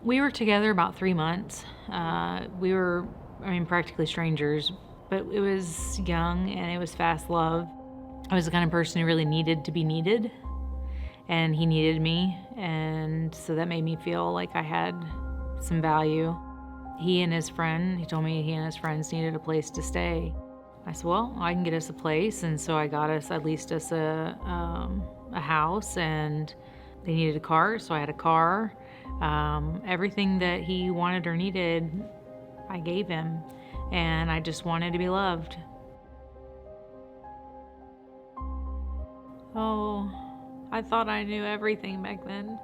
We were together about 3 months. We were, practically strangers, but it was young and it was fast love. I was the kind of person who really needed to be needed, and he needed me, and so that made me feel like I had some value. He told me he and his friends needed a place to stay. I said, well, I can get us a place, and so I leased us a house, and they needed a car, so I had a car. Everything that he wanted or needed, I gave him, and I just wanted to be loved. Oh, I thought I knew everything back then.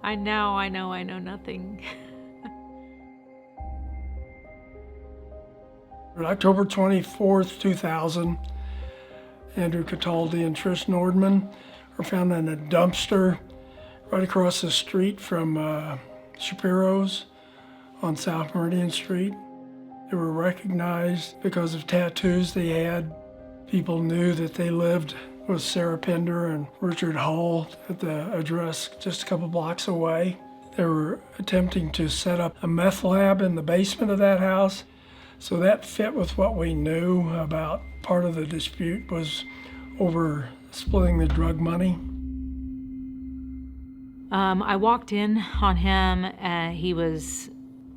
I know nothing. On October 24th, 2000, Andrew Cataldi and Tricia Nordman were found in a dumpster right across the street from Shapiro's on South Meridian Street. They were recognized because of tattoos they had. People knew that they lived with Sarah Pender and Richard Hall at the address just a couple blocks away. They were attempting to set up a meth lab in the basement of that house, so that fit with what we knew about part of the dispute was over splitting the drug money. I walked in on him, and he was,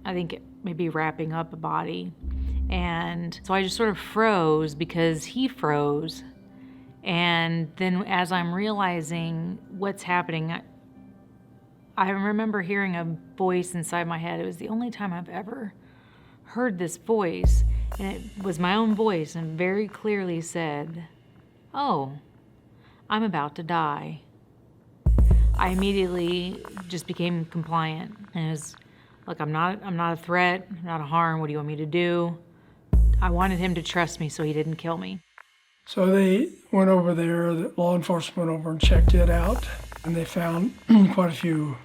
I think, maybe wrapping up a body. And so I just sort of froze because he froze. And then as I'm realizing what's happening, I remember hearing a voice inside my head. It was the only time I've ever heard this voice, and it was my own voice, and very clearly said, "Oh, I'm about to die." I immediately just became compliant, and it was, look, I'm not a threat, I'm not a harm. What do you want me to do? I wanted him to trust me so he didn't kill me. So they went over there, the law enforcement went over and checked it out, and they found quite a few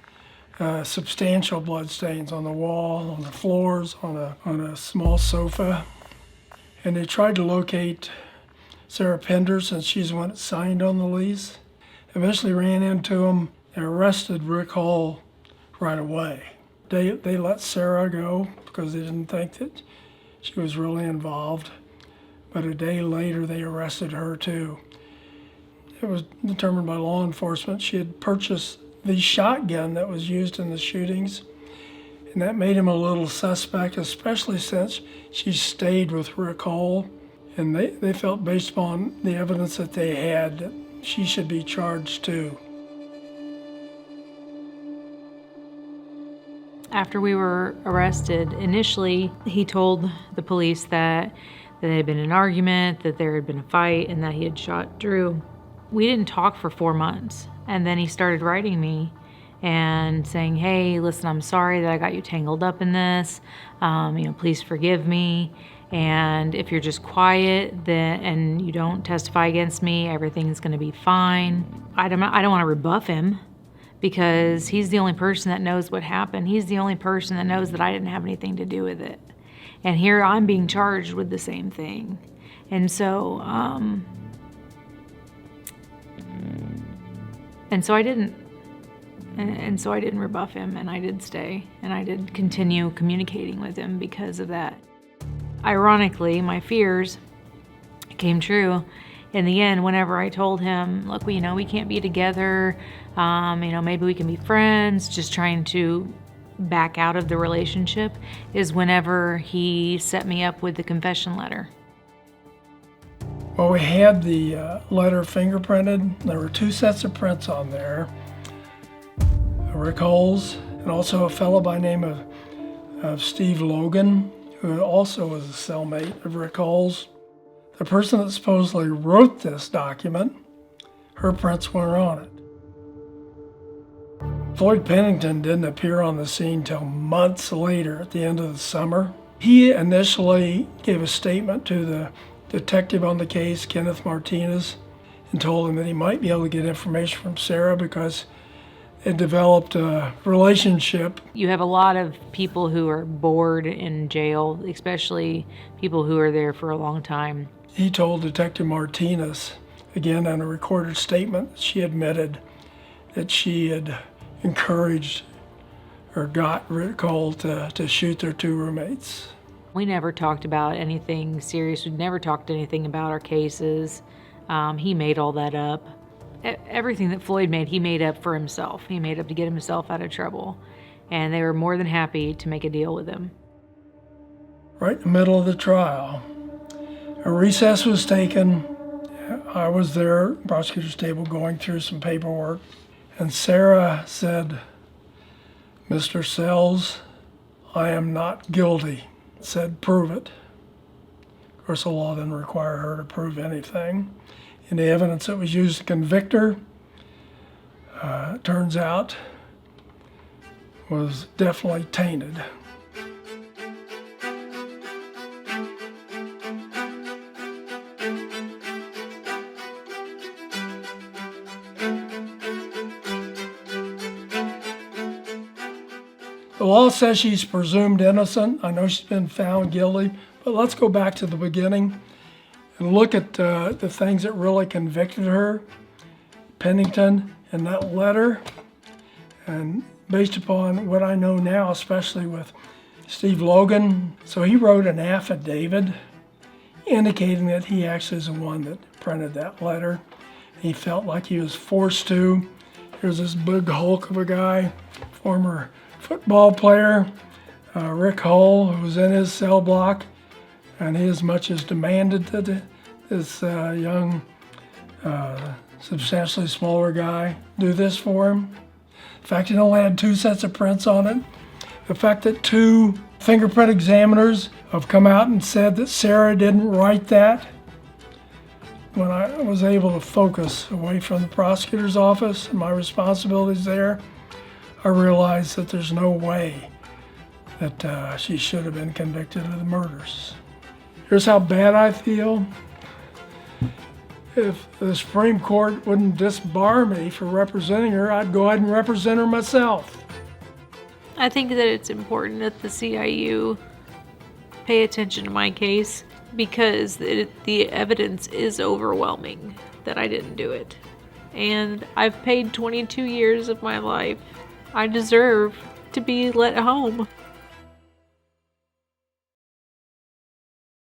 substantial blood stains on the wall, on the floors, on a small sofa. And they tried to locate Sarah Pender, since she's the one that signed on the lease. Eventually ran into him and arrested Rick Hall right away. They let Sarah go because they didn't think that she was really involved. But a day later, they arrested her too. It was determined by law enforcement she had purchased the shotgun that was used in the shootings, and that made him a little suspect, especially since she stayed with Rick Hall, and they felt, based upon the evidence that they had, that she should be charged too. After we were arrested, initially he told the police that there had been an argument, that there had been a fight, and that he had shot Drew. We didn't talk for 4 months, and then he started writing me and saying, "Hey, listen, I'm sorry that I got you tangled up in this. Please forgive me. And if you're just quiet and you don't testify against me, everything's going to be fine." I don't want to rebuff him, because he's the only person that knows what happened. He's the only person that knows that I didn't have anything to do with it. And here I'm being charged with the same thing. And so, I didn't. And so I didn't rebuff him, and I did stay, and I did continue communicating with him because of that. Ironically, my fears came true. In the end, whenever I told him, look, we can't be together, maybe we can be friends, just trying to back out of the relationship, is whenever he set me up with the confession letter. Well, we had the letter fingerprinted. There were 2 sets of prints on there. Rick Hall's, and also a fellow by name of Steve Logan, who also was a cellmate of Rick Hall's. The person that supposedly wrote this document, her prints were on it. Floyd Pennington didn't appear on the scene till months later, at the end of the summer. He initially gave a statement to the detective on the case, Kenneth Martinez, and told him that he might be able to get information from Sarah because it developed a relationship. You have a lot of people who are bored in jail, especially people who are there for a long time. He told Detective Martinez, again in a recorded statement, she admitted that she had encouraged or got Cole to shoot their 2 roommates. We never talked about anything serious. We never talked anything about our cases. He made all that up. Everything that Floyd made, he made up for himself. He made up to get himself out of trouble. And they were more than happy to make a deal with him. Right in the middle of the trial, a recess was taken. I was there, prosecutor's table, going through some paperwork. And Sarah said, "Mr. Sells, I am not guilty." Said, "Prove it." Of course, the law didn't require her to prove anything. And the evidence that was used to convict her, turns out, was definitely tainted. The law says she's presumed innocent. I know she's been found guilty, but let's go back to the beginning and look at the things that really convicted her. Pennington and that letter, and based upon what I know now, especially with Steve Logan, so he wrote an affidavit indicating that he actually is the one that printed that letter. He felt like he was forced to. Here's this big hulk of a guy, former football player, Rick Hull, who was in his cell block, and he as much as demanded that this young, substantially smaller guy do this for him. The fact it only had 2 sets of prints on it. The fact that 2 fingerprint examiners have come out and said that Sarah didn't write that. When I was able to focus away from the prosecutor's office and my responsibilities there, I realized that there's no way that she should have been convicted of the murders. Here's how bad I feel. If the Supreme Court wouldn't disbar me for representing her, I'd go ahead and represent her myself. I think that it's important that the CIU pay attention to my case because the evidence is overwhelming that I didn't do it. And I've paid 22 years of my life. I deserve to be let home.